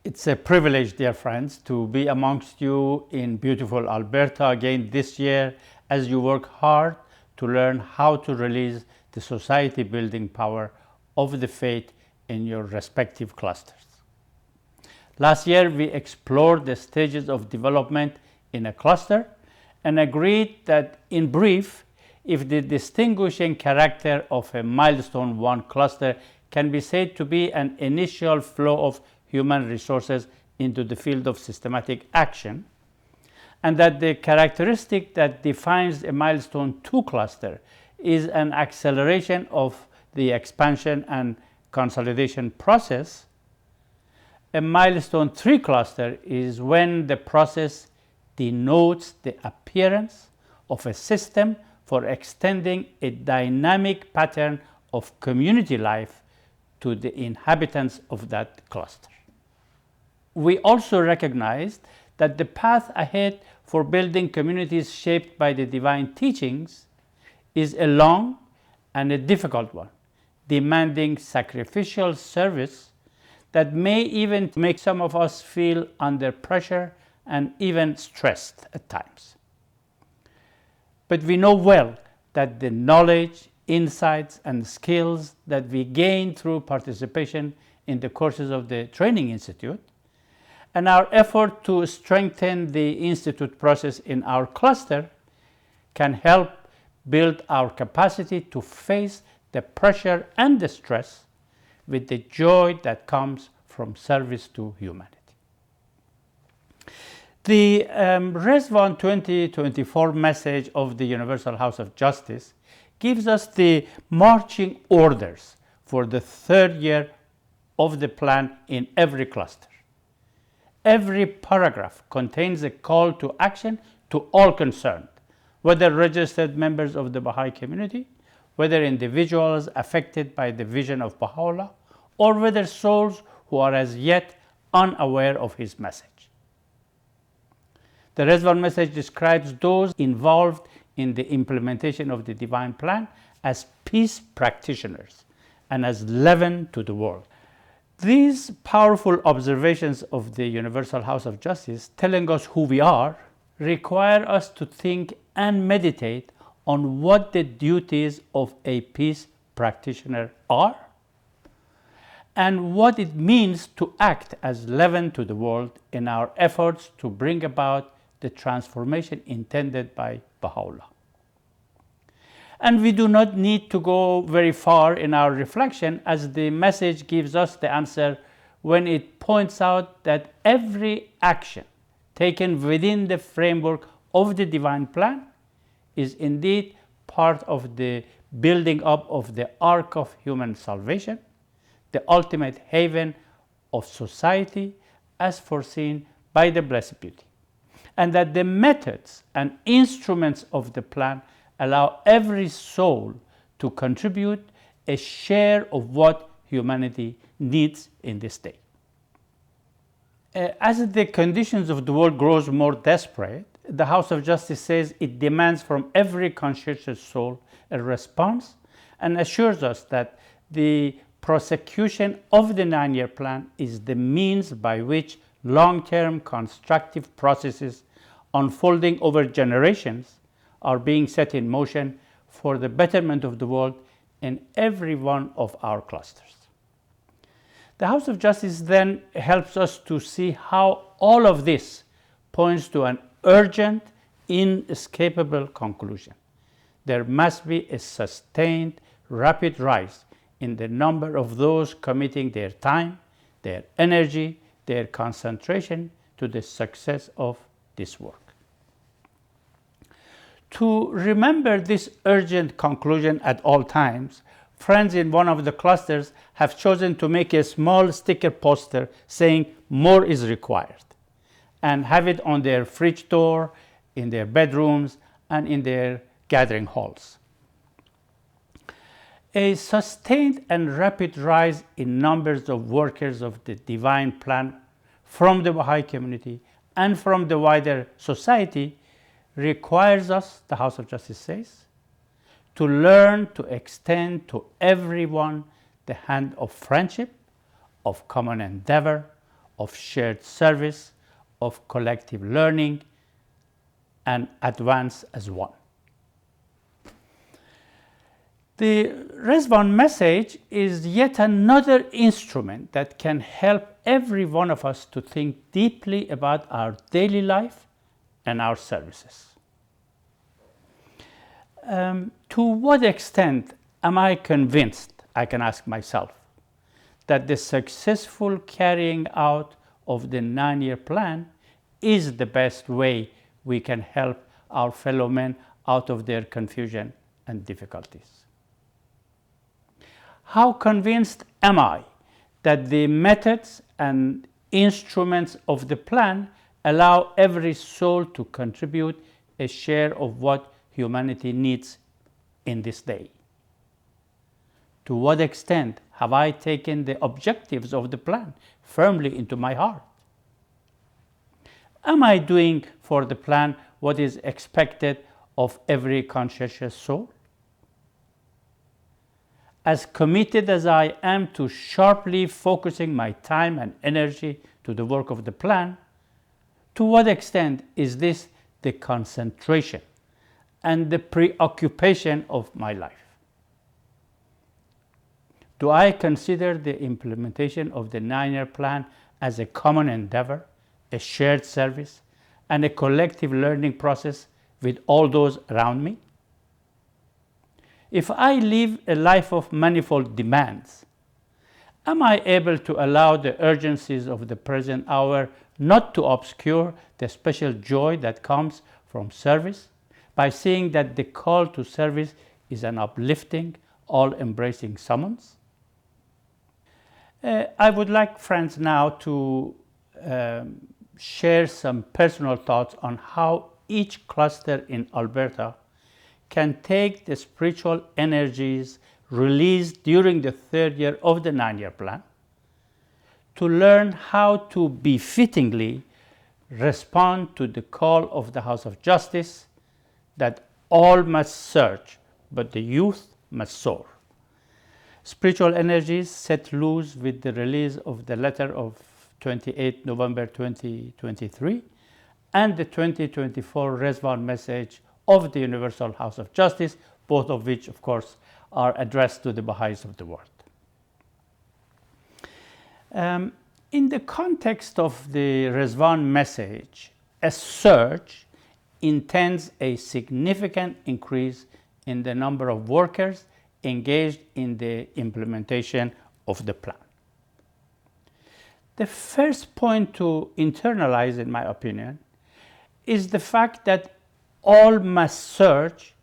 It's a privilege, dear friends, to be amongst you in beautiful Alberta again this year as you work hard to learn how to release the society building power of the faith in your respective clusters. Last year we explored the stages of development in a cluster and agreed that, in brief, if the distinguishing character of a milestone 1 cluster can be said to be an initial flow of human resources into the field of systematic action, and that the characteristic that defines a milestone 2 cluster is an acceleration of the expansion and consolidation process, a milestone 3 cluster is when the process denotes the appearance of a system for extending a dynamic pattern of community life to the inhabitants of that cluster. We also recognized that the path ahead for building communities shaped by the divine teachings is a long and a difficult one, demanding sacrificial service that may even make some of us feel under pressure and even stressed at times. But we know well that the knowledge, insights, and skills that we gain through participation in the courses of the Training Institute and our effort to strengthen the Institute process in our cluster can help build our capacity to face the pressure and the stress with the joy that comes from service to humanity. The Res-1 2024 message of the Universal House of Justice gives us the marching orders for the 3rd year of the plan in every cluster. Every paragraph contains a call to action to all concerned, whether registered members of the Baha'i community, whether individuals affected by the vision of Baha'u'llah, or whether souls who are as yet unaware of his message. The Res-1 message describes those involved in the implementation of the divine plan as peace practitioners and as leaven to the world. These powerful observations of the Universal House of Justice, telling us who we are, require us to think and meditate on what the duties of a peace practitioner are and what it means to act as leaven to the world in our efforts to bring about the transformation intended by Baha'u'llah. And we do not need to go very far in our reflection, as the message gives us the answer when it points out that every action taken within the framework of the divine plan is indeed part of the building up of the ark of human salvation, the ultimate haven of society as foreseen by the Blessed Beauty, and that the methods and instruments of the plan allow every soul to contribute a share of what humanity needs in this day. As the conditions of the world grows more desperate, the House of Justice says it demands from every conscientious soul a response and assures us that the prosecution of the 9-year plan is the means by which long-term constructive processes unfolding over generations are being set in motion for the betterment of the world in every one of our clusters. The House of Justice then helps us to see how all of this points to an urgent, inescapable conclusion. There must be a sustained, rapid rise in the number of those committing their time, their energy, their concentration to the success of this work. To remember this urgent conclusion at all times, friends in one of the clusters have chosen to make a small sticker poster saying "More is required" and have it on their fridge door, in their bedrooms, and in their gathering halls. A sustained and rapid rise in numbers of workers of the divine plan from the Baha'i community and from the wider society requires us, the House of Justice says, to learn to extend to everyone the hand of friendship, of common endeavor, of shared service, of collective learning, and advance as one. The Rizwan message is yet another instrument that can help every one of us to think deeply about our daily life and our services. To what extent am I convinced, I can ask myself, that the successful carrying out of the 9-year plan is the best way we can help our fellow men out of their confusion and difficulties? How convinced am I that the methods and instruments of the plan allow every soul to contribute a share of what humanity needs in this day? To what extent have I taken the objectives of the plan firmly into my heart? Am I doing for the plan what is expected of every conscientious soul? As committed as I am to sharply focusing my time and energy to the work of the plan, to what extent is this the concentration and the preoccupation of my life? Do I consider the implementation of the 9-year plan as a common endeavor, a shared service, and a collective learning process with all those around me? If I live a life of manifold demands, am I able to allow the urgencies of the present hour not to obscure the special joy that comes from service by seeing that the call to service is an uplifting, all-embracing summons? I would like, friends, now to share some personal thoughts on how each cluster in Alberta can take the spiritual energies released during the 3rd year of the 9-year plan to learn how to befittingly respond to the call of the House of Justice that all must search, but the youth must soar. Spiritual energies set loose with the release of the letter of 28 November 2023 and the 2024 Rizwan message of the Universal House of Justice, both of which, of course, are addressed to the Bahá'ís of the world. In the context of the Rizwan message, a surge intends a significant increase in the number of workers engaged in the implementation of the plan. The first point to internalize, in my opinion, is the fact that all must search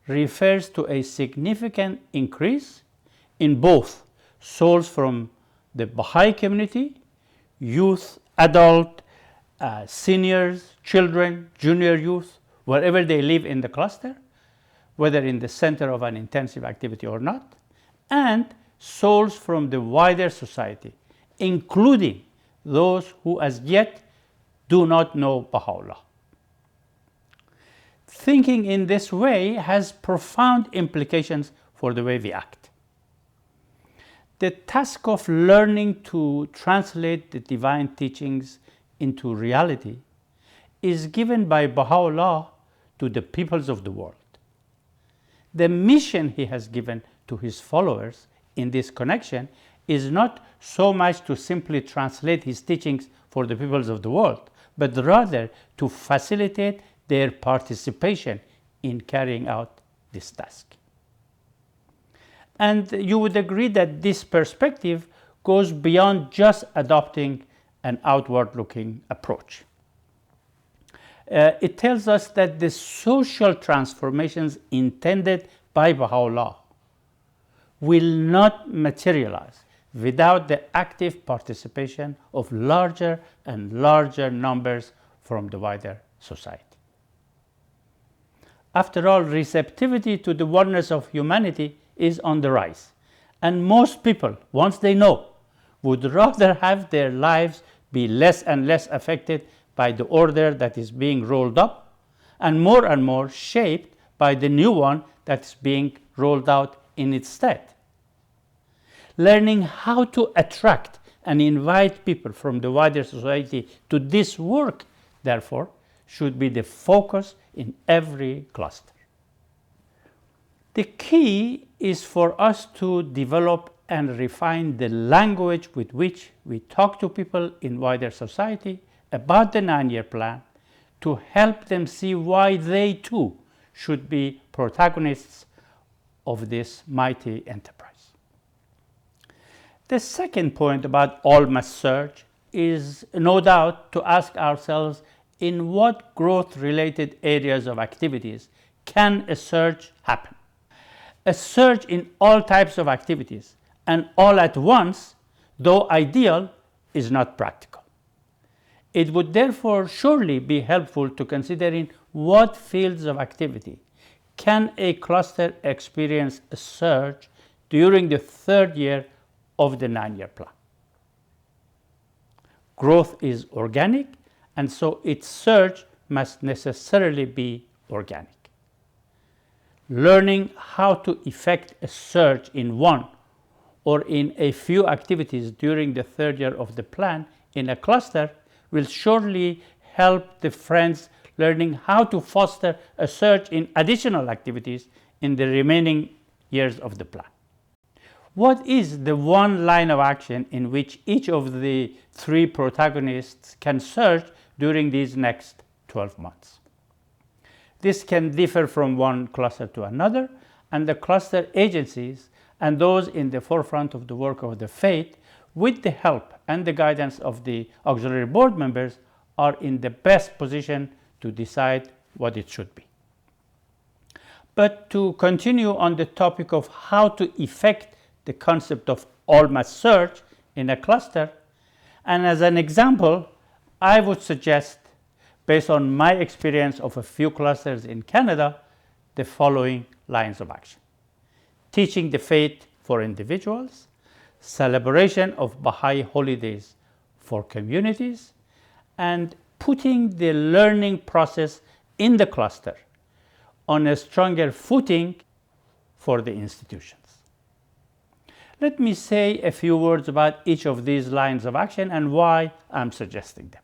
refers to a significant increase in both souls from the Baha'i community, youth, adult, seniors, children, junior youth, wherever they live in the cluster, whether in the center of an intensive activity or not, and souls from the wider society, including those who as yet do not know Baha'u'llah. Thinking in this way has profound implications for the way we act. The task of learning to translate the divine teachings into reality is given by Baha'u'llah to the peoples of the world. The mission he has given to his followers in this connection is not so much to simply translate his teachings for the peoples of the world, but rather to facilitate their participation in carrying out this task. And you would agree that this perspective goes beyond just adopting an outward-looking approach. It tells us that the social transformations intended by Baha'u'llah will not materialize without the active participation of larger and larger numbers from the wider society. After all, receptivity to the oneness of humanity is on the rise, and most people, once they know, would rather have their lives be less and less affected by the order that is being rolled up and more shaped by the new one that is being rolled out in its stead. Learning how to attract and invite people from the wider society to this work, therefore, should be the focus in every cluster. The key is for us to develop and refine the language with which we talk to people in wider society about the 9-year plan to help them see why they too should be protagonists of this mighty enterprise. The second point about all must search is no doubt to ask ourselves in what growth-related areas of activities can a surge happen. A surge in all types of activities and all at once, though ideal, is not practical. It would therefore surely be helpful to considering what fields of activity can a cluster experience a surge during the 3rd year of the 9-year plan. Growth is organic, and so its surge must necessarily be organic. Learning how to effect a surge in one or in a few activities during the 3rd year of the plan in a cluster will surely help the friends learning how to foster a surge in additional activities in the remaining years of the plan. What is the one line of action in which each of the 3 protagonists can surge during these next 12 months? This can differ from one cluster to another, and the cluster agencies and those in the forefront of the work of the faith, with the help and the guidance of the auxiliary board members, are in the best position to decide what it should be. But to continue on the topic of how to effect the concept of all must search in a cluster, and as an example, I would suggest, based on my experience of a few clusters in Canada, the following lines of action: teaching the faith for individuals, celebration of Baha'i holidays for communities, and putting the learning process in the cluster on a stronger footing for the institutions. Let me say a few words about each of these lines of action and why I'm suggesting them.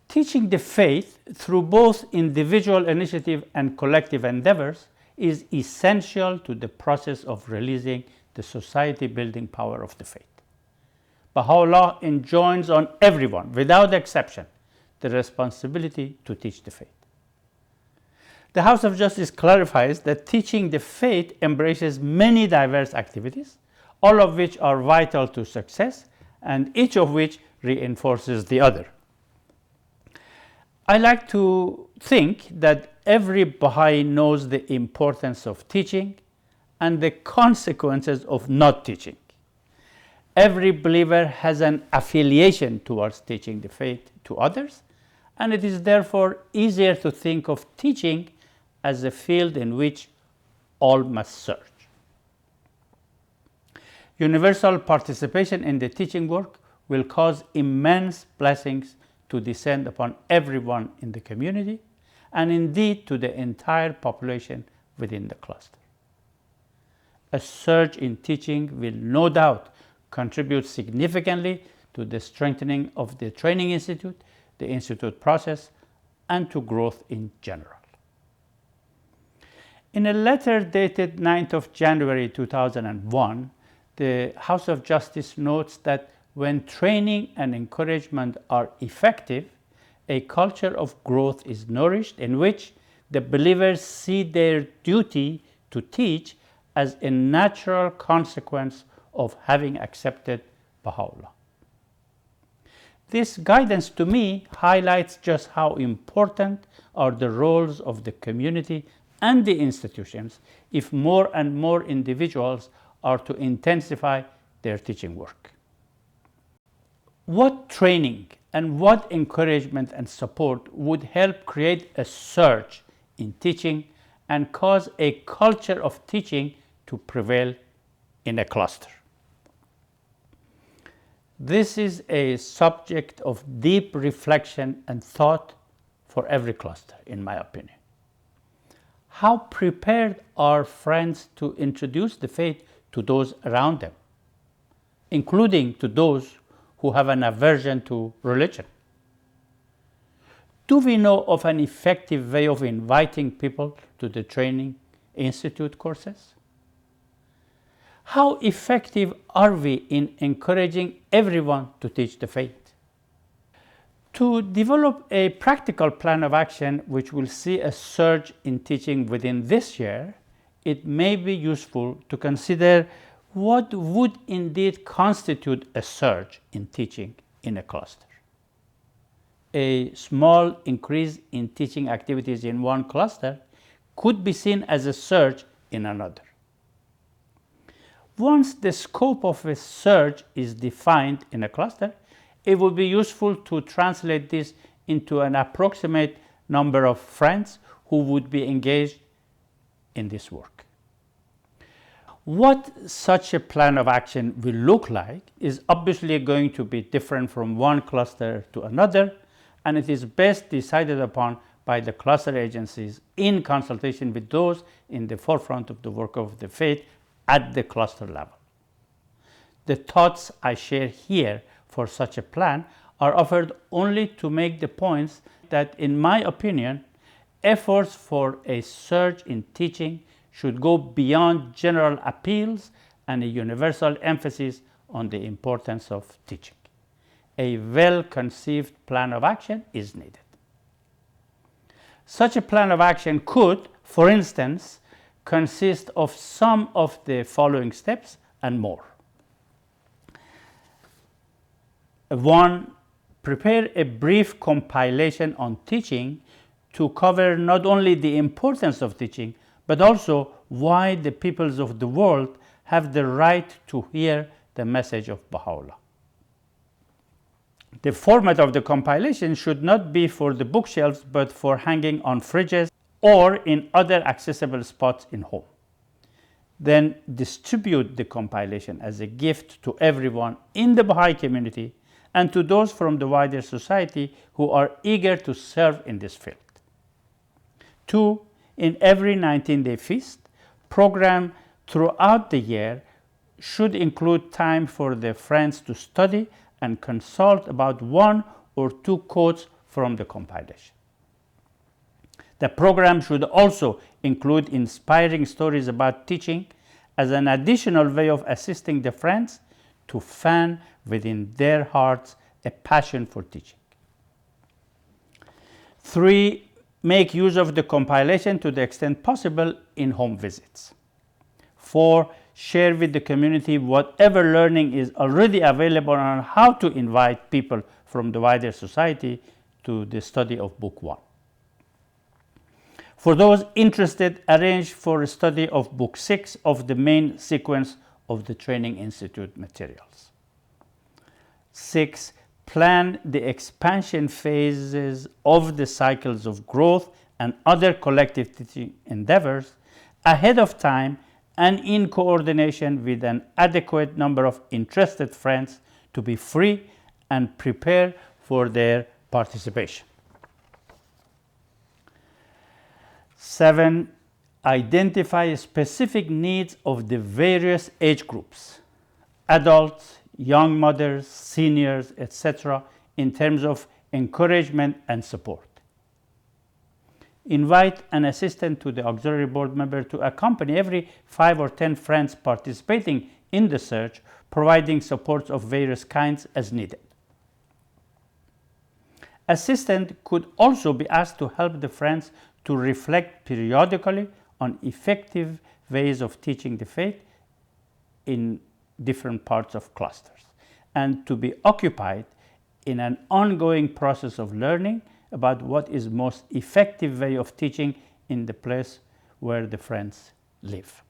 Teaching the faith through both individual initiative and collective endeavors is essential to the process of releasing the society-building power of the faith. Baha'u'llah enjoins on everyone, without exception, the responsibility to teach the faith. The House of Justice clarifies that teaching the faith embraces many diverse activities, all of which are vital to success, and each of which reinforces the other. I like to think that every Baha'i knows the importance of teaching and the consequences of not teaching. Every believer has an affiliation towards teaching the faith to others, and it is therefore easier to think of teaching as a field in which all must search. Universal participation in the teaching work will cause immense blessings to descend upon everyone in the community, and indeed to the entire population within the cluster. A surge in teaching will no doubt contribute significantly to the strengthening of the training institute, the institute process, and to growth in general. In a letter dated 9th of January 2001, the House of Justice notes that when training and encouragement are effective, a culture of growth is nourished in which the believers see their duty to teach as a natural consequence of having accepted Baha'u'llah. This guidance to me highlights just how important are the roles of the community and the institutions if more and more individuals are to intensify their teaching work. What training and what encouragement and support would help create a surge in teaching and cause a culture of teaching to prevail in a cluster? This is a subject of deep reflection and thought for every cluster, in my opinion. How prepared are friends to introduce the faith to those around them? including to those who have an aversion to religion? Do we know of an effective way of inviting people to the Training Institute courses? How effective are we in encouraging everyone to teach the faith? To develop a practical plan of action which will see a surge in teaching within this year, it may be useful to consider what would indeed constitute a surge in teaching in a cluster. A small increase in teaching activities in one cluster could be seen as a surge in another. Once the scope of a surge is defined in a cluster, it would be useful to translate this into an approximate number of friends who would be engaged in this work. What such a plan of action will look like is obviously going to be different from one cluster to another, and it is best decided upon by the cluster agencies in consultation with those in the forefront of the work of the faith at the cluster level. The thoughts I share here for such a plan are offered only to make the points that, in my opinion, efforts for a surge in teaching should go beyond general appeals and a universal emphasis on the importance of teaching. A well-conceived plan of action is needed. Such a plan of action could, for instance, consist of some of the following steps and more. 1. Prepare a brief compilation on teaching to cover not only the importance of teaching, but also why the peoples of the world have the right to hear the message of Baha'u'llah. The format of the compilation should not be for the bookshelves, but for hanging on fridges or in other accessible spots in home. Then distribute the compilation as a gift to everyone in the Baha'i community and to those from the wider society who are eager to serve in this field. 2. In every 19-day feast, program throughout the year should include time for the friends to study and consult about one or two quotes from the compilation. The program should also include inspiring stories about teaching as an additional way of assisting the friends to fan within their hearts a passion for teaching. 3. Make use of the compilation to the extent possible in home visits. 4. Share with the community whatever learning is already available on how to invite people from the wider society to the study of Book 1. For those interested, arrange for a study of Book 6 of the main sequence of the Training Institute materials. 6. Plan the expansion phases of the cycles of growth and other collective teaching endeavors ahead of time and in coordination with an adequate number of interested friends to be free and prepare for their participation. 7. Identify specific needs of the various age groups, adults, young mothers, seniors, etc., in terms of encouragement and support. Invite an assistant to the auxiliary board member to accompany every 5 or 10 friends participating in the search, providing supports of various kinds as needed. Assistant could also be asked to help the friends to reflect periodically on effective ways of teaching the faith in different parts of clusters, and to be occupied in an ongoing process of learning about what is most effective way of teaching in the place where the friends live.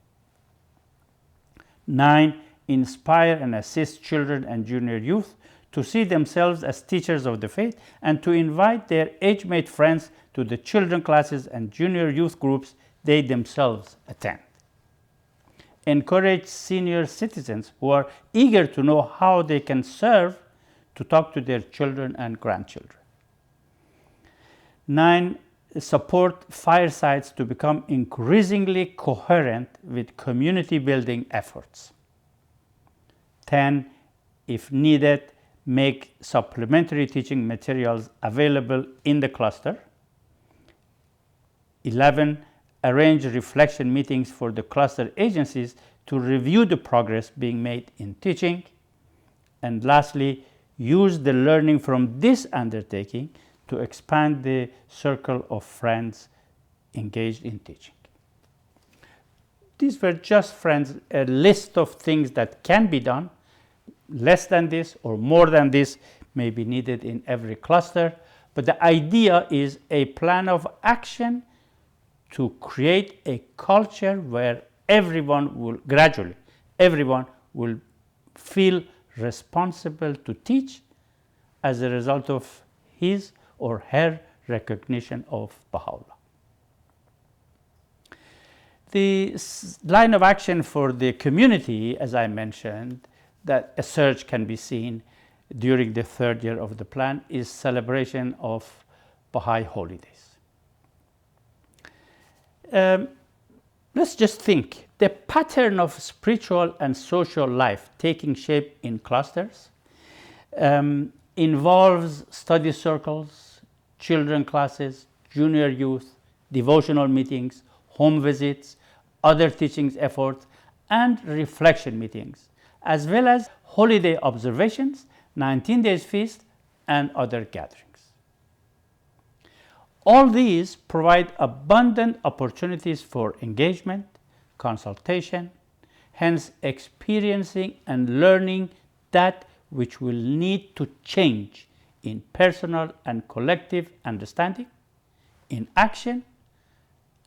9. Inspire and assist children and junior youth to see themselves as teachers of the faith and to invite their age-mate friends to the children classes and junior youth groups they themselves attend. Encourage senior citizens who are eager to know how they can serve to talk to their children and grandchildren. 9. Support firesides to become increasingly coherent with community building efforts. 10. if needed, make supplementary teaching materials available in the cluster. 11. Arrange reflection meetings for the cluster agencies to review the progress being made in teaching. And lastly, use the learning from this undertaking to expand the circle of friends engaged in teaching. These were just, friends, a list of things that can be done. Less than this or more than this may be needed in every cluster, but the idea is a plan of action to create a culture where everyone will feel responsible to teach as a result of his or her recognition of Baha'u'llah. The line of action for the community, as I mentioned, that a surge can be seen during the third year of the plan, is celebration of Baha'i holidays. Let's just think. The pattern of spiritual and social life taking shape in clusters involves study circles, children classes, junior youth, devotional meetings, home visits, other teaching efforts, and reflection meetings, as well as holiday observations, 19 days feast, and other gatherings. All these provide abundant opportunities for engagement, consultation, hence experiencing and learning that which will need to change in personal and collective understanding, in action,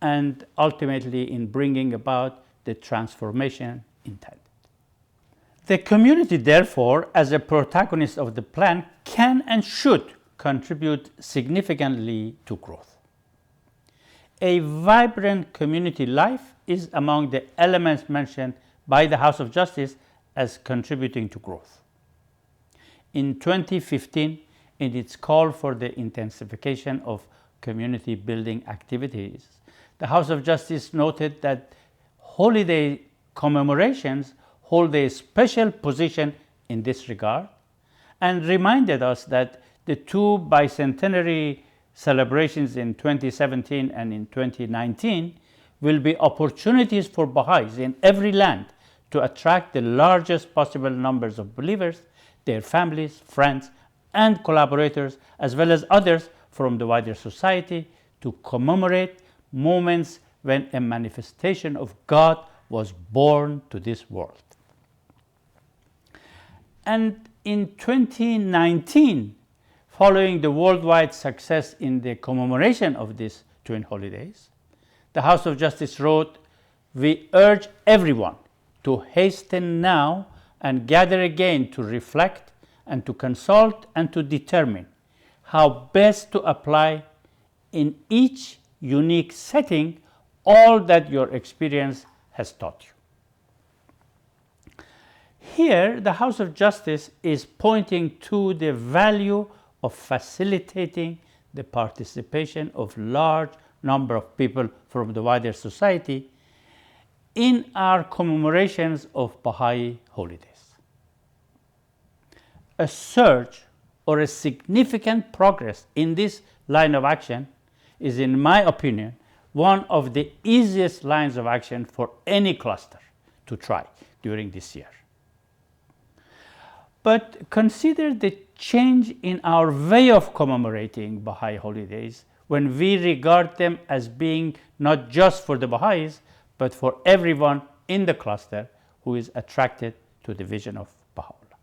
and ultimately in bringing about the transformation intended. The community, therefore, as a protagonist of the plan, can and should contribute significantly to growth. A vibrant community life is among the elements mentioned by the House of Justice as contributing to growth. In 2015, in its call for the intensification of community building activities, the House of Justice noted that holiday commemorations hold a special position in this regard, and reminded us that the two bicentenary celebrations in 2017 and in 2019 will be opportunities for Baha'is in every land to attract the largest possible numbers of believers, their families, friends, and collaborators, as well as others from the wider society, to commemorate moments when a manifestation of God was born to this world. And in 2019, following the worldwide success in the commemoration of these twin holidays, the House of Justice wrote, "We urge everyone to hasten now and gather again to reflect and to consult and to determine how best to apply in each unique setting all that your experience has taught you." Here, the House of Justice is pointing to the value of facilitating the participation of large number of people from the wider society in our commemorations of Baha'i holidays. A surge or a significant progress in this line of action is, in my opinion, one of the easiest lines of action for any cluster to try during this year. But consider the change in our way of commemorating Baha'i holidays when we regard them as being not just for the Baha'is, but for everyone in the cluster who is attracted to the vision of Baha'u'llah.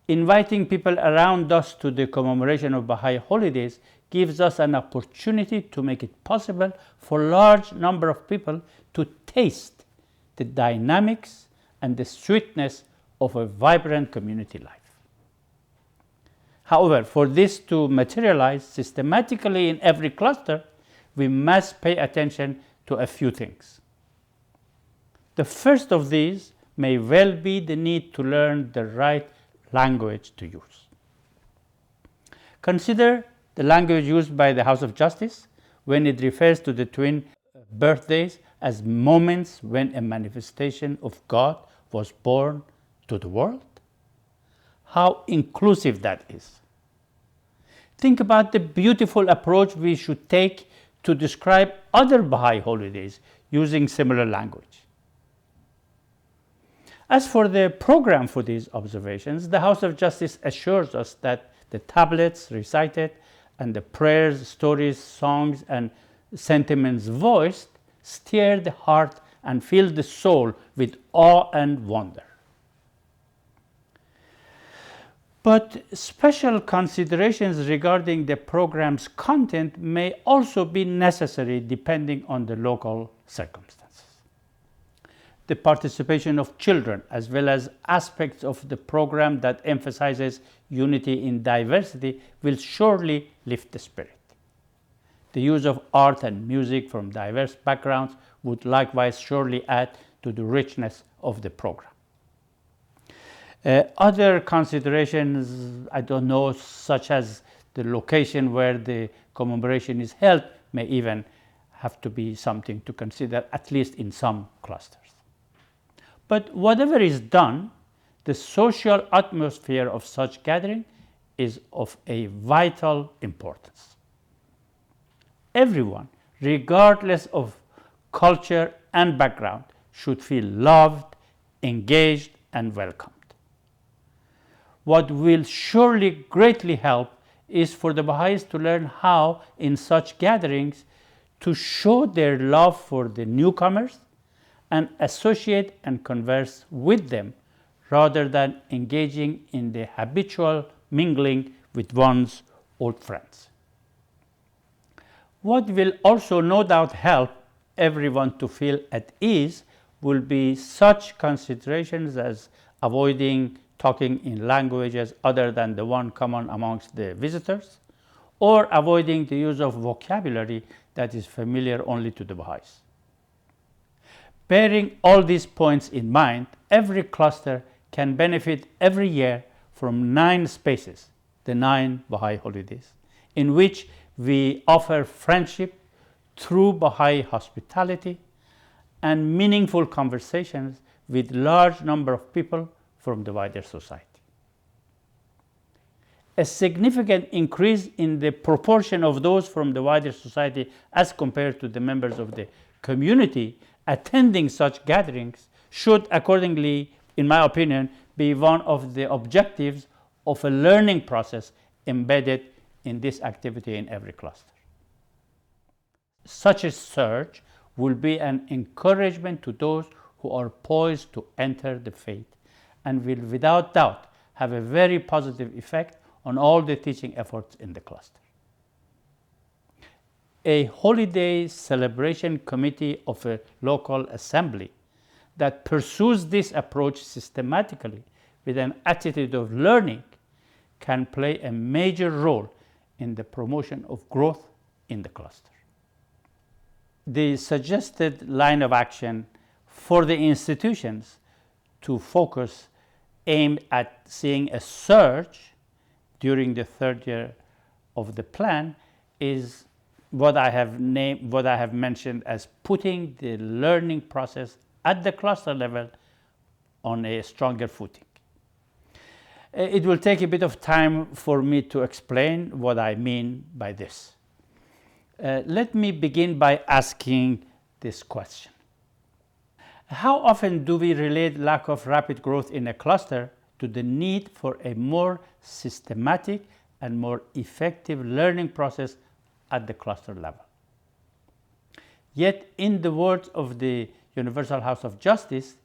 Inviting people around us to the commemoration of Baha'i holidays gives us an opportunity to make it possible for a large number of people to taste the dynamics and the sweetness of a vibrant community life. However, for this to materialize systematically in every cluster, we must pay attention to a few things. The first of these may well be the need to learn the right language to use. Consider the language used by the House of Justice when it refers to the twin birthdays as moments when a manifestation of God was born to the world? How inclusive that is. Think about the beautiful approach we should take to describe other Baha'i holidays using similar language. As for the program for these observations, the House of Justice assures us that the tablets recited and the prayers, stories, songs, and sentiments voiced stir the heart and fill the soul with awe and wonder. But special considerations regarding the program's content may also be necessary depending on the local circumstances. The participation of children, as well as aspects of the program that emphasizes unity in diversity, will surely lift the spirit. The use of art and music from diverse backgrounds would likewise surely add to the richness of the program. Other considerations, such as the location where the commemoration is held, may even have to be something to consider, at least in some clusters. But whatever is done, the social atmosphere of such gathering is of a vital importance. Everyone, regardless of culture and background, should feel loved, engaged, and welcomed. What will surely greatly help is for the Baha'is to learn how, in such gatherings, to show their love for the newcomers and associate and converse with them rather than engaging in the habitual mingling with one's old friends. What will also no doubt help everyone to feel at ease will be such considerations as avoiding talking in languages other than the one common amongst the visitors, or avoiding the use of vocabulary that is familiar only to the Baha'is. Bearing all these points in mind, every cluster can benefit every year from 9 spaces, the 9 Baha'i holidays, in which we offer friendship through Baha'i hospitality and meaningful conversations with large number of people from the wider society. A significant increase in the proportion of those from the wider society as compared to the members of the community attending such gatherings should accordingly, in my opinion, be one of the objectives of a learning process embedded in this activity in every cluster. Such a surge will be an encouragement to those who are poised to enter the faith and will without doubt have a very positive effect on all the teaching efforts in the cluster. A holiday celebration committee of a local assembly that pursues this approach systematically with an attitude of learning can play a major role in the promotion of growth in the cluster. The suggested line of action for the institutions to focus aimed at seeing a surge during the 3rd year of the plan is what I have mentioned as putting the learning process at the cluster level on a stronger footing. It will take a bit of time for me to explain what I mean by this. Let me begin by asking this question. How often do we relate lack of rapid growth in a cluster to the need for a more systematic and more effective learning process at the cluster level? Yet, in the words of the Universal House of Justice,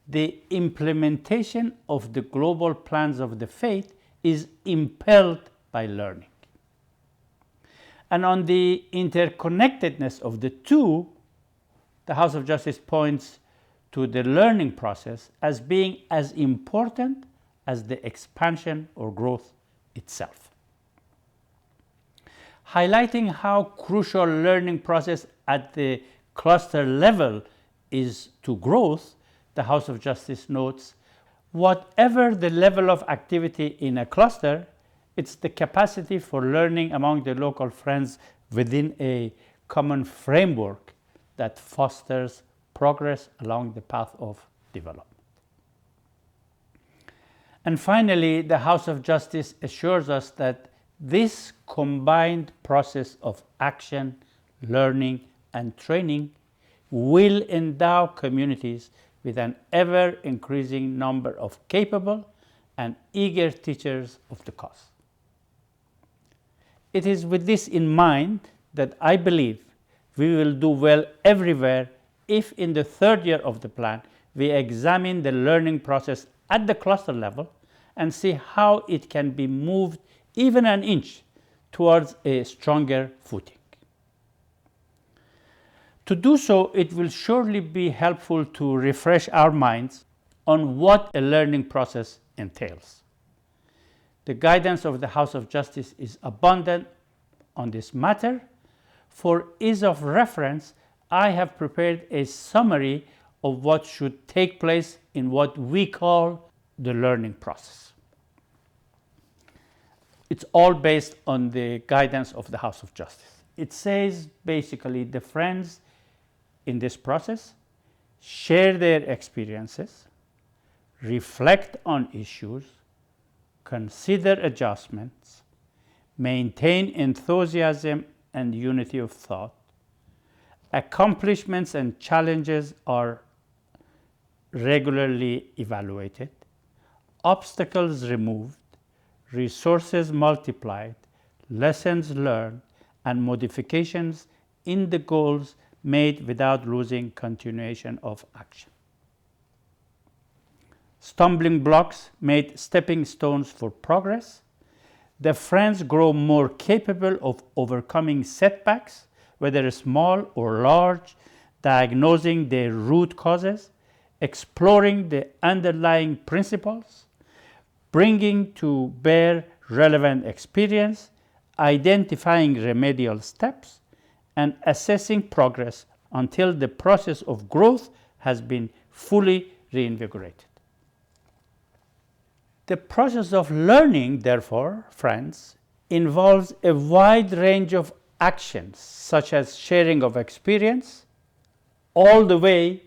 the implementation of the global plans of the faith is impelled by learning. And on the interconnectedness of the two, the House of Justice points to the learning process as being as important as the expansion or growth itself. Highlighting how crucial learning process at the cluster level is to growth, the House of Justice notes, whatever the level of activity in a cluster, it's the capacity for learning among the local friends within a common framework that fosters progress along the path of development. And finally, the House of Justice assures us that this combined process of action, learning, and training will endow communities with an ever-increasing number of capable and eager teachers of the cause. It is with this in mind that I believe we will do well everywhere if in the third year of the plan we examine the learning process at the cluster level and see how it can be moved even an inch towards a stronger footing. To do so, it will surely be helpful to refresh our minds on what a learning process entails. The guidance of the House of Justice is abundant on this matter. For ease of reference, I have prepared a summary of what should take place in what we call the learning process. It's all based on the guidance of the House of Justice. It says basically the friends in this process share their experiences, reflect on issues, consider adjustments, maintain enthusiasm and unity of thought. Accomplishments and challenges are regularly evaluated, obstacles removed, resources multiplied, lessons learned, and modifications in the goals made without losing continuation of action. Stumbling blocks made stepping stones for progress. The friends grow more capable of overcoming setbacks, whether small or large, diagnosing their root causes, exploring the underlying principles, bringing to bear relevant experience, identifying remedial steps, and assessing progress until the process of growth has been fully reinvigorated. The process of learning, therefore, friends, involves a wide range of actions such as sharing of experience, all the way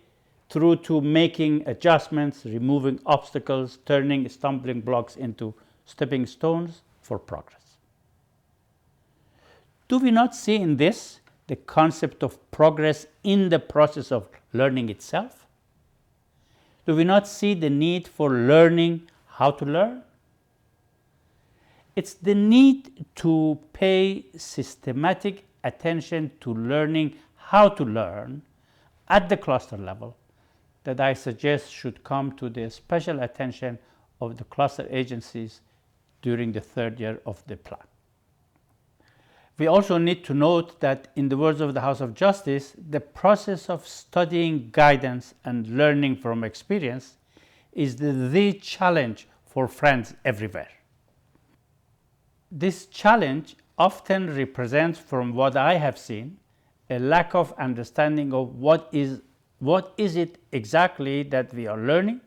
through to making adjustments, removing obstacles, turning stumbling blocks into stepping stones for progress. Do we not see in this the concept of progress in the process of learning itself? Do we not see the need for learning how to learn? It's the need to pay systematic attention to learning how to learn at the cluster level that I suggest should come to the special attention of the cluster agencies during the third year of the plan. We also need to note that, in the words of the House of Justice, the process of studying guidance and learning from experience is the challenge for friends everywhere. This challenge often represents, from what I have seen, a lack of understanding of what is it exactly that we are learning,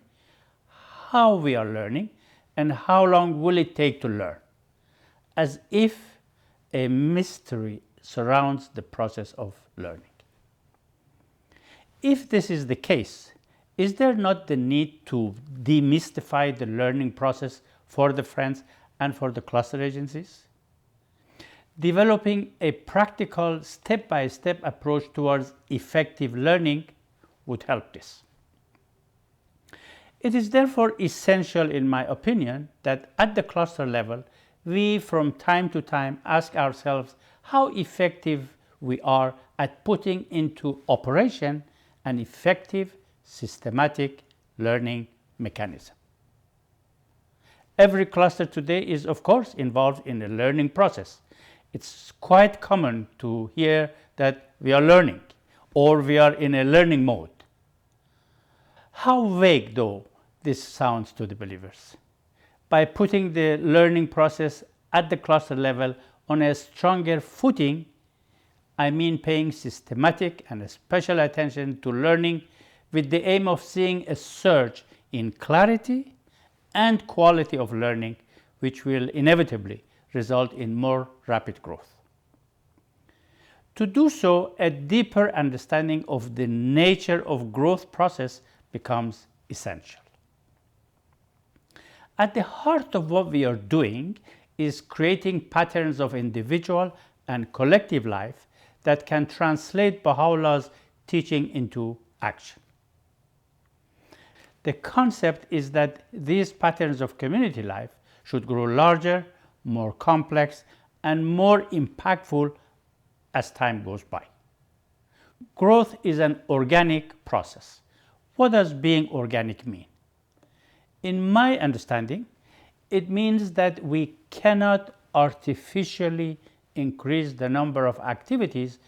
how we are learning, and how long will it take to learn, as if a mystery surrounds the process of learning. If this is the case, is there not the need to demystify the learning process for the friends and for the cluster agencies? Developing a practical step-by-step approach towards effective learning would help this. It is therefore essential, in my opinion, that at the cluster level, we from time to time ask ourselves how effective we are at putting into operation an effective, systematic learning mechanism. Every cluster today is, of course, involved in the learning process. It's quite common to hear that we are learning or we are in a learning mode. How vague, though, this sounds to the believers. By putting the learning process at the cluster level on a stronger footing, I mean paying systematic and special attention to learning with the aim of seeing a surge in clarity and quality of learning, which will inevitably result in more rapid growth. To do so, a deeper understanding of the nature of growth process becomes essential. At the heart of what we are doing is creating patterns of individual and collective life that can translate Baha'u'llah's teaching into action. The concept is that these patterns of community life should grow larger, more complex, and more impactful as time goes by. Growth is an organic process. What does being organic mean? In my understanding, it means that we cannot artificially increase the number of activities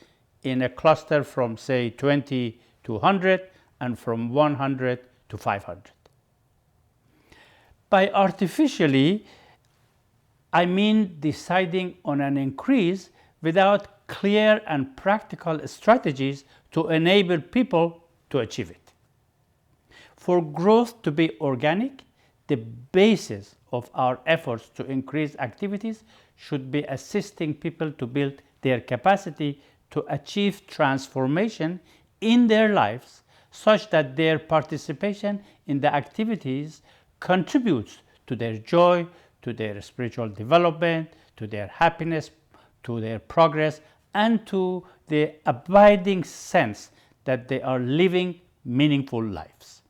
in a cluster from, say, 20 to 100 and from 100 to 500. By artificially, I mean deciding on an increase without clear and practical strategies to enable people to achieve it. For growth to be organic, the basis of our efforts to increase activities should be assisting people to build their capacity to achieve transformation in their lives such that their participation in the activities contributes to their joy, to their spiritual development, to their happiness, to their progress, and to the abiding sense that they are living meaningful lives.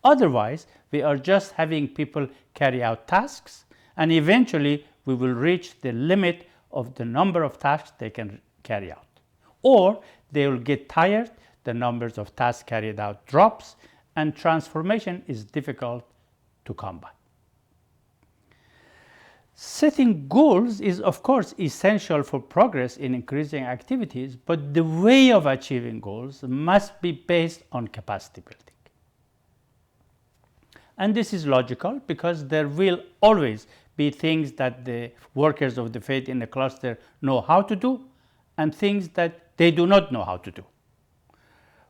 Otherwise, we are just having people carry out tasks, and eventually we will reach the limit of the number of tasks they can carry out. Or they will get tired, the numbers of tasks carried out drops, and transformation is difficult to come by. Setting goals is, of course, essential for progress in increasing activities, but the way of achieving goals must be based on capacity building. And this is logical because there will always be things that the workers of the faith in the cluster know how to do and things that they do not know how to do.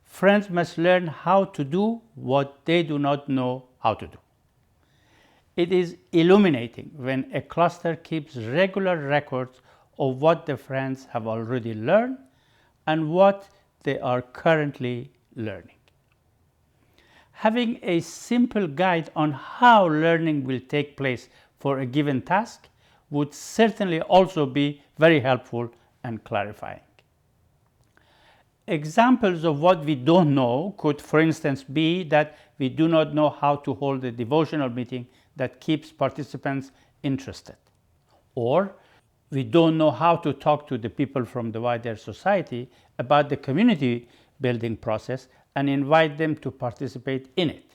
Friends must learn how to do what they do not know how to do. It is illuminating when a cluster keeps regular records of what the friends have already learned and what they are currently learning. Having a simple guide on how learning will take place for a given task would certainly also be very helpful and clarifying. Examples of what we don't know could, for instance, be that we do not know how to hold a devotional meeting that keeps participants interested, or we don't know how to talk to the people from the wider society about the community building process and invite them to participate in it.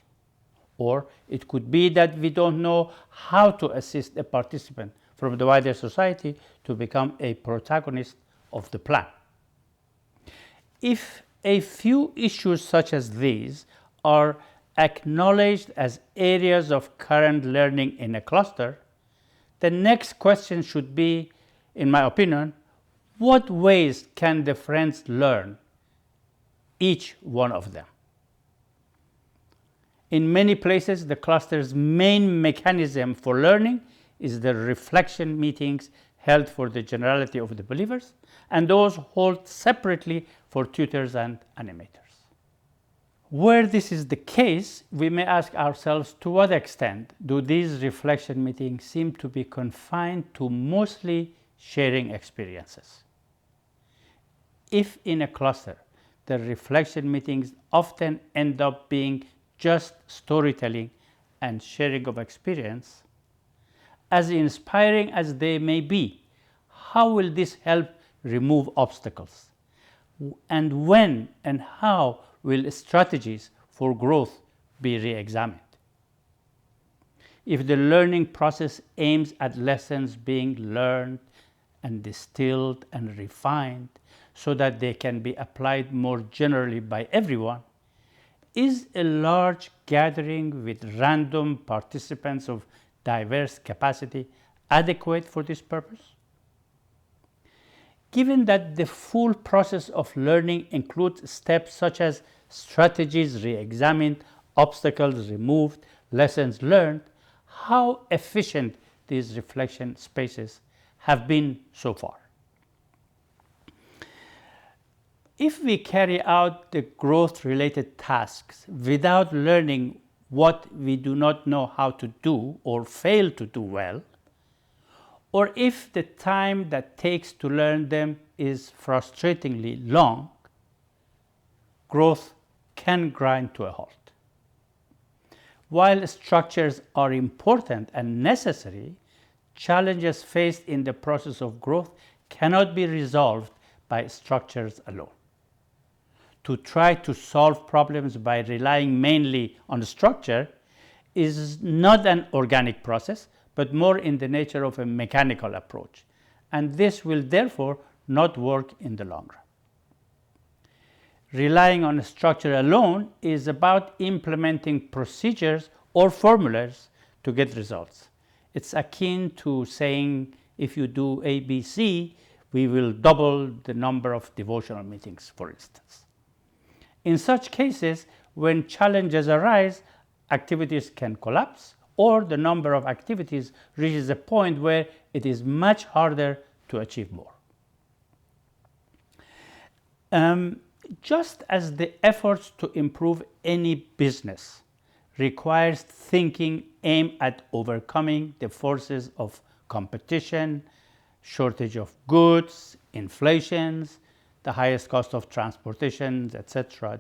Or it could be that we don't know how to assist a participant from the wider society to become a protagonist of the plan. If a few issues such as these are acknowledged as areas of current learning in a cluster, the next question should be, in my opinion, what ways can the friends learn each one of them? In many places, the cluster's main mechanism for learning is the reflection meetings held for the generality of the believers and those held separately for tutors and animators. Where this is the case, we may ask ourselves, to what extent do these reflection meetings seem to be confined to mostly sharing experiences? If in a cluster, the reflection meetings often end up being just storytelling and sharing of experience, as inspiring as they may be, how will this help remove obstacles? And when and how will strategies for growth be re-examined? If the learning process aims at lessons being learned and distilled and refined so that they can be applied more generally by everyone, is a large gathering with random participants of diverse capacity adequate for this purpose? Given that the full process of learning includes steps such as strategies re-examined, obstacles removed, lessons learned, how efficient these reflection spaces have been so far? If we carry out the growth-related tasks without learning what we do not know how to do or fail to do well, or if the time that takes to learn them is frustratingly long, growth can grind to a halt. While structures are important and necessary, challenges faced in the process of growth cannot be resolved by structures alone. To try to solve problems by relying mainly on structure is not an organic process, but more in the nature of a mechanical approach, and this will therefore not work in the long run. Relying on structure alone is about implementing procedures or formulas to get results. It's akin to saying, if you do ABC, we will double the number of devotional meetings, for instance. In such cases, when challenges arise, activities can collapse, or the number of activities reaches a point where it is much harder to achieve more. Just as the efforts to improve any business requires thinking aimed at overcoming the forces of competition, shortage of goods, inflations, the highest cost of transportation, etc.,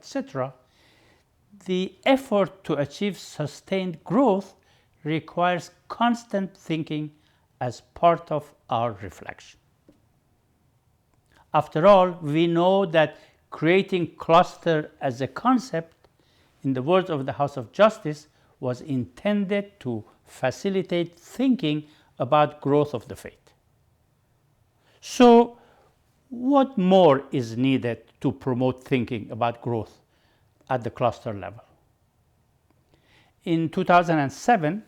the effort to achieve sustained growth requires constant thinking as part of our reflection. After all, we know that creating cluster as a concept, in the words of the House of Justice, was intended to facilitate thinking about growth of the faith. So, what more is needed to promote thinking about growth at the cluster level? In 2007,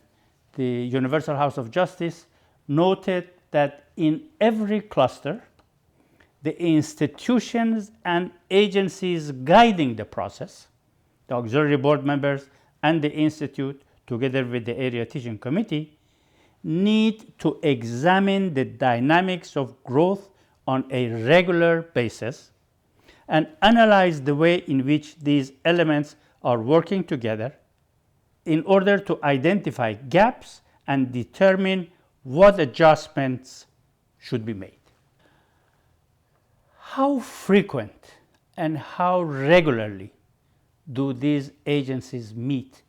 the Universal House of Justice noted that in every cluster, the institutions and agencies guiding the process, the auxiliary board members and the institute, together with the area teaching committee, need to examine the dynamics of growth on a regular basis and analyze the way in which these elements are working together in order to identify gaps and determine what adjustments should be made. How frequent and how regularly do these agencies meet,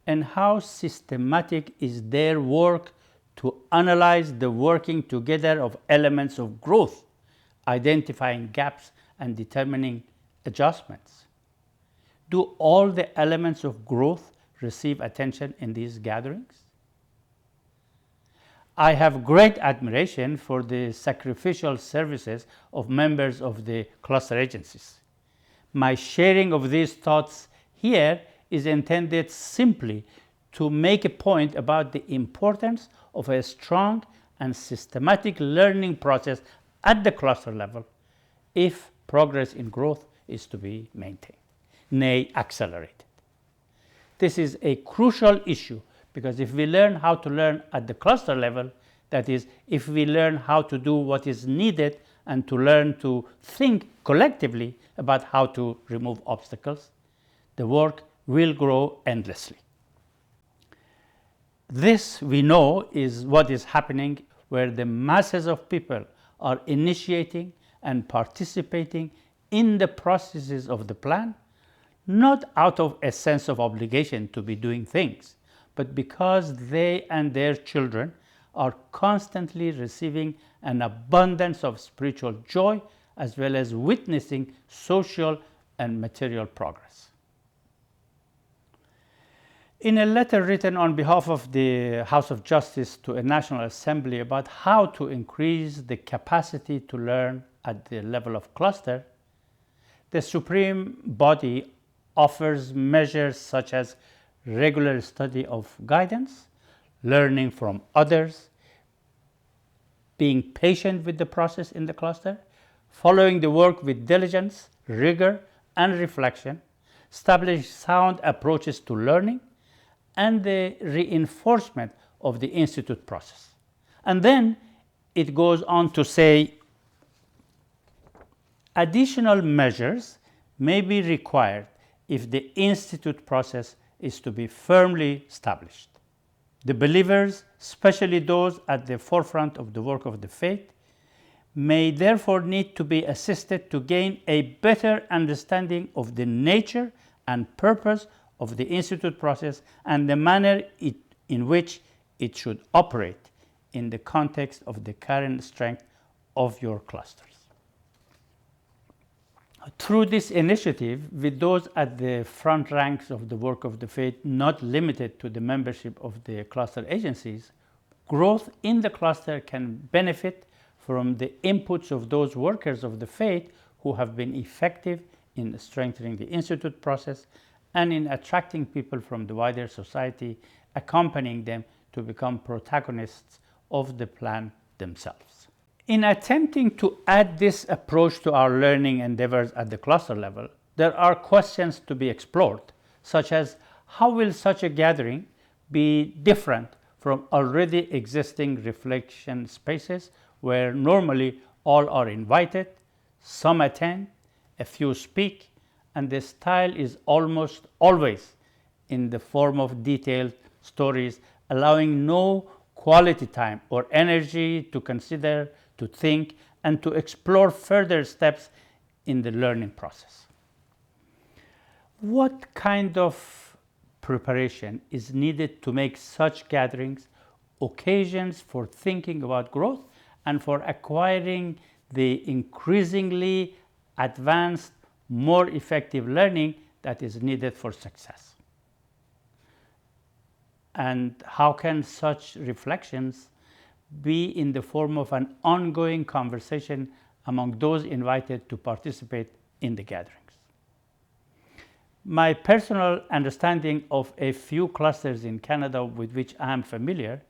and how systematic is their work to analyze the working together of elements of growth, identifying gaps and determining adjustments? Do all the elements of growth receive attention in these gatherings? I have great admiration for the sacrificial services of members of the cluster agencies. My sharing of these thoughts here is intended simply to make a point about the importance of a strong and systematic learning process at the cluster level if progress in growth is to be maintained, nay, accelerated. This is a crucial issue because if we learn how to learn at the cluster level, that is, if we learn how to do what is needed and to learn to think collectively about how to remove obstacles, the work will grow endlessly. This, we know, is what is happening where the masses of people are initiating and participating in the processes of the plan, not out of a sense of obligation to be doing things, but because they and their children are constantly receiving an abundance of spiritual joy as well as witnessing social and material progress. In a letter written on behalf of the House of Justice to a National Assembly about how to increase the capacity to learn at the level of cluster, the Supreme Body offers measures such as regular study of guidance, learning from others, being patient with the process in the cluster, following the work with diligence, rigor, and reflection, establish sound approaches to learning, and the reinforcement of the institute process. And then it goes on to say, additional measures may be required if the institute process is to be firmly established. The believers, especially those at the forefront of the work of the faith, may therefore need to be assisted to gain a better understanding of the nature and purpose of the Institute process and the manner in which it should operate in the context of the current strength of your clusters. Through this initiative, with those at the front ranks of the work of the faith not limited to the membership of the cluster agencies, growth in the cluster can benefit from the inputs of those workers of the faith who have been effective in strengthening the Institute process and in attracting people from the wider society, accompanying them to become protagonists of the plan themselves. In attempting to add this approach to our learning endeavors at the cluster level, there are questions to be explored, such as how will such a gathering be different from already existing reflection spaces where normally all are invited, some attend, a few speak, and the style is almost always in the form of detailed stories, allowing no quality time or energy to consider, to think, and to explore further steps in the learning process. What kind of preparation is needed to make such gatherings occasions for thinking about growth and for acquiring the increasingly advanced, more effective learning that is needed for success? And how can such reflections be in the form of an ongoing conversation among those invited to participate in the gatherings? My personal understanding of a few clusters in Canada with which I am familiar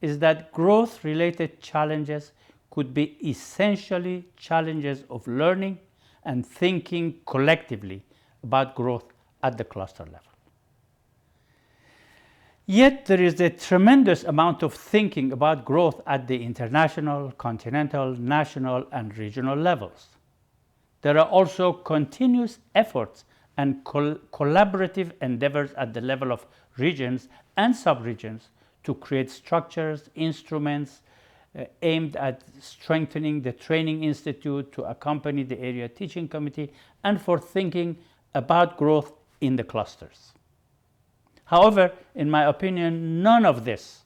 is that growth-related challenges could be essentially challenges of learning and thinking collectively about growth at the cluster level. Yet there is a tremendous amount of thinking about growth at the international, continental, national, and regional levels. There are also continuous efforts and collaborative endeavors at the level of regions and subregions to create structures, instruments aimed at strengthening the training institute, to accompany the area teaching committee, and for thinking about growth in the clusters. However, in my opinion, none of this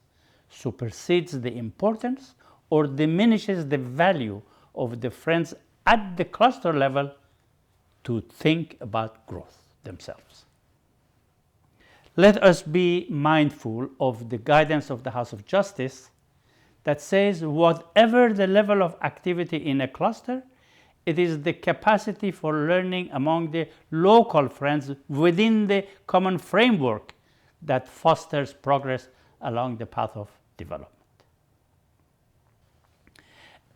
supersedes the importance or diminishes the value of the friends at the cluster level to think about growth themselves. Let us be mindful of the guidance of the House of Justice that says whatever the level of activity in a cluster, it is the capacity for learning among the local friends within the common framework that fosters progress along the path of development.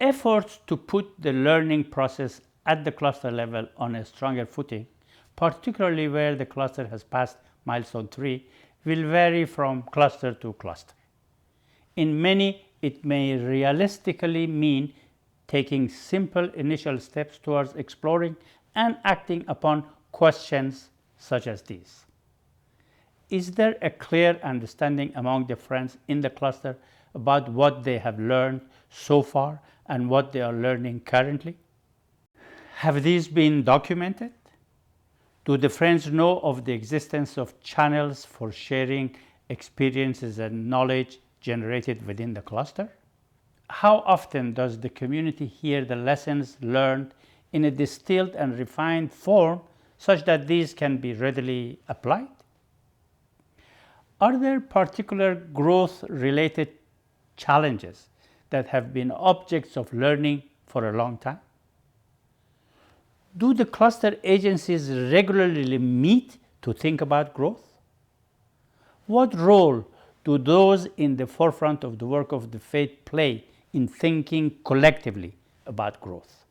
Efforts to put the learning process at the cluster level on a stronger footing, particularly where the cluster has passed milestone 3, will vary from cluster to cluster. In many, it may realistically mean taking simple initial steps towards exploring and acting upon questions such as these. Is there a clear understanding among the friends in the cluster about what they have learned so far and what they are learning currently? Have these been documented? Do the friends know of the existence of channels for sharing experiences and knowledge generated within the cluster? How often does the community hear the lessons learned in a distilled and refined form such that these can be readily applied? Are there particular growth-related challenges that have been objects of learning for a long time? Do the cluster agencies regularly meet to think about growth? What role do those in the forefront of the work of the faith play in thinking collectively about growth?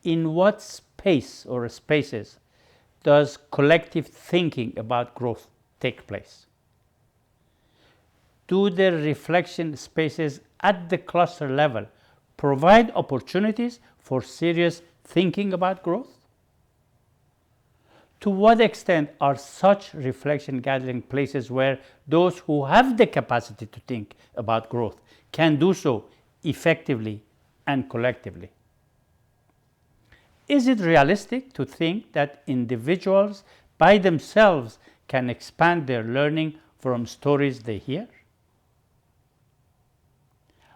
In what space or spaces does collective thinking about growth take place? Do the reflection spaces at the cluster level provide opportunities for serious thinking about growth? To what extent are such reflection gathering places where those who have the capacity to think about growth can do so effectively and collectively? Is it realistic to think that individuals by themselves can expand their learning from stories they hear?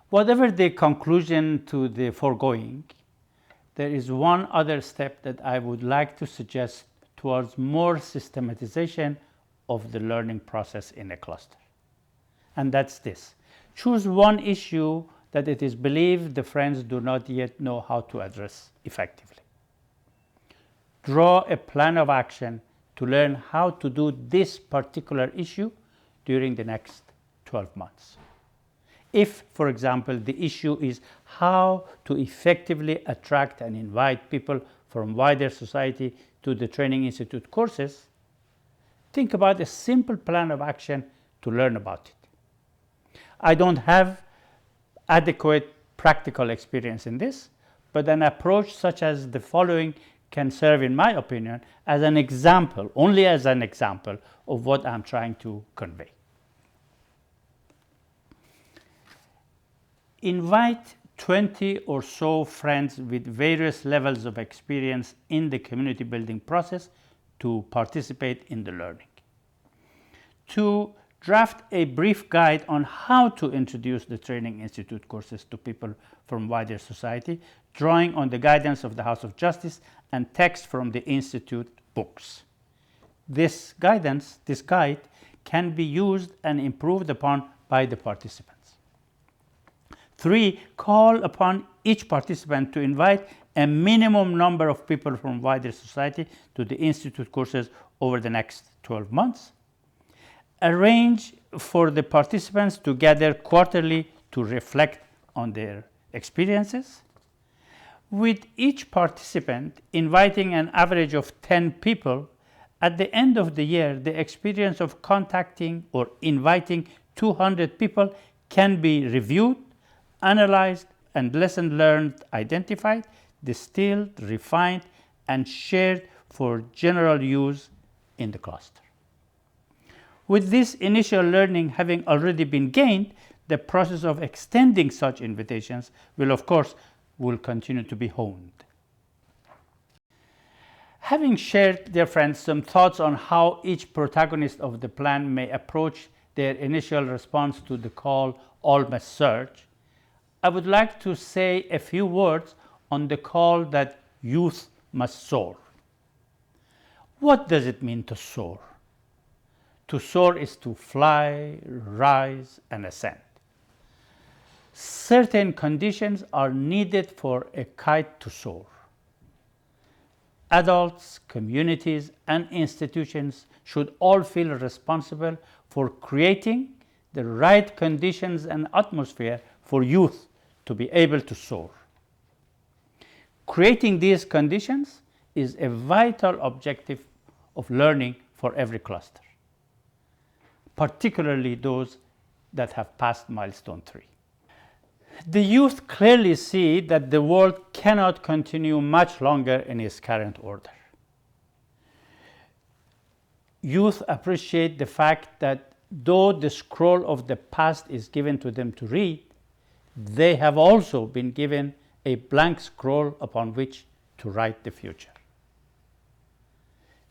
Whatever the conclusion to the foregoing, there is one other step that I would like to suggest towards more systematization of the learning process in a cluster. And that's this: choose one issue that it is believed the friends do not yet know how to address effectively. Draw a plan of action to learn how to do this particular issue during the next 12 months. If, for example, the issue is how to effectively attract and invite people from wider society to the Training Institute courses, think about a simple plan of action to learn about it. I don't have adequate practical experience in this, but an approach such as the following can serve, in my opinion, as an example, only as an example of what I'm trying to convey. Invite 20 or so friends with various levels of experience in the community building process to participate in the learning. 2. Draft a brief guide on how to introduce the Training Institute courses to people from wider society, drawing on the guidance of the House of Justice and text from the Institute books. This guide can be used and improved upon by the participants. 3. Call upon each participant to invite a minimum number of people from wider society to the Institute courses over the next 12 months. Arrange for the participants to gather quarterly to reflect on their experiences, with each participant inviting an average of 10 people. At the end of the year, the experience of contacting or inviting 200 people can be reviewed, analyzed, and lessons learned identified, distilled, refined, and shared for general use in the cluster. With this initial learning having already been gained, the process of extending such invitations will continue to be honed. Having shared, dear friends, some thoughts on how each protagonist of the plan may approach their initial response to the call, all must search, I would like to say a few words on the call that youth must soar. What does it mean to soar? To soar is to fly, rise, and ascend. Certain conditions are needed for a kite to soar. Adults, communities, and institutions should all feel responsible for creating the right conditions and atmosphere for youth to be able to soar. Creating these conditions is a vital objective of learning for every cluster, particularly those that have passed milestone 3. The youth clearly see that the world cannot continue much longer in its current order. Youth appreciate the fact that though the scroll of the past is given to them to read, they have also been given a blank scroll upon which to write the future.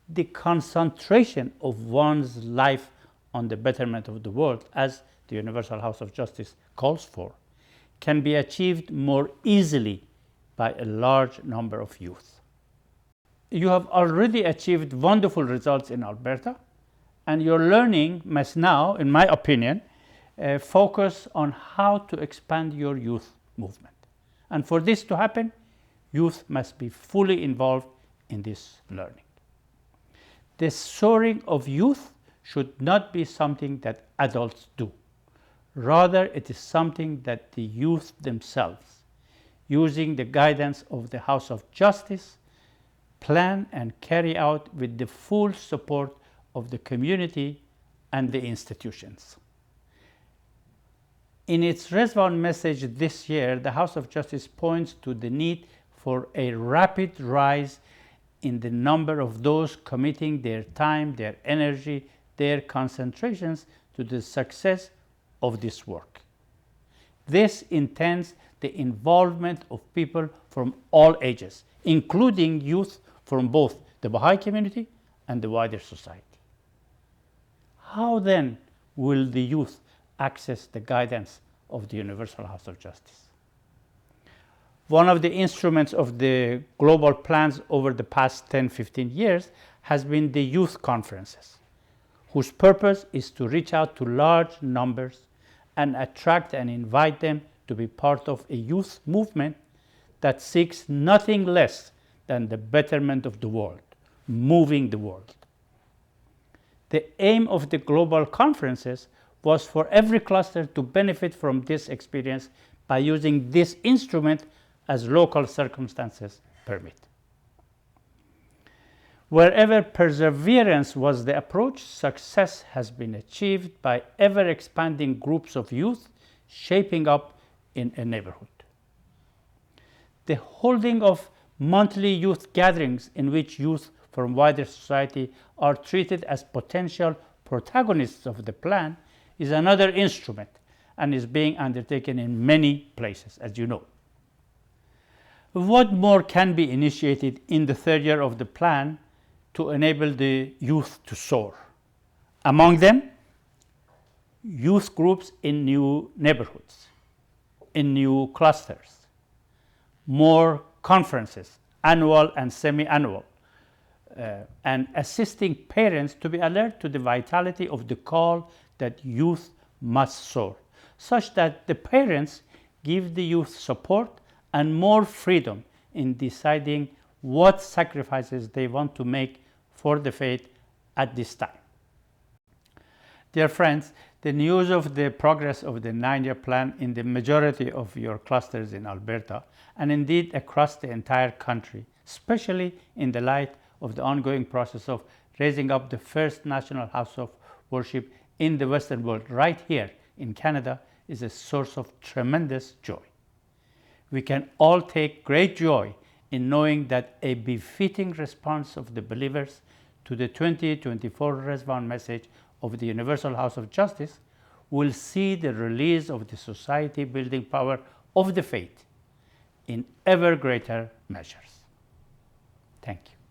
The concentration of one's life on the betterment of the world, as the Universal House of Justice calls for, can be achieved more easily by a large number of youth. You have already achieved wonderful results in Alberta, and your learning must now, in my opinion, focus on how to expand your youth movement. And for this to happen, youth must be fully involved in this learning. The soaring of youth should not be something that adults do. Rather, it is something that the youth themselves, using the guidance of the House of Justice, plan and carry out with the full support of the community and the institutions. In its response message this year, the House of Justice points to the need for a rapid rise in the number of those committing their time, their energy, their concentrations to the success of this work. This intends the involvement of people from all ages, including youth from both the Baha'i community and the wider society. How then will the youth access the guidance of the Universal House of Justice? One of the instruments of the global plans over the past 10-15 years has been the youth conferences, whose purpose is to reach out to large numbers and attract and invite them to be part of a youth movement that seeks nothing less than the betterment of the world, moving the world. The aim of the global conferences was for every cluster to benefit from this experience by using this instrument as local circumstances permit. Wherever perseverance was the approach, success has been achieved by ever-expanding groups of youth shaping up in a neighborhood. The holding of monthly youth gatherings in which youth from wider society are treated as potential protagonists of the plan is another instrument and is being undertaken in many places, as you know. What more can be initiated in the third year of the plan to enable the youth to soar? Among them, youth groups in new neighborhoods, in new clusters, more conferences, annual and semi-annual, and assisting parents to be alert to the vitality of the call that youth must soar, such that the parents give the youth support and more freedom in deciding what sacrifices they want to make for the faith at this time. Dear friends, the news of the progress of the 9-year plan in the majority of your clusters in Alberta, and indeed across the entire country, especially in the light of the ongoing process of raising up the first national house of worship in the Western world right here in Canada, is a source of tremendous joy. We can all take great joy in knowing that a befitting response of the believers to the 2024 Resvan message of the Universal House of Justice will see the release of the society building power of the faith in ever greater measures. Thank you.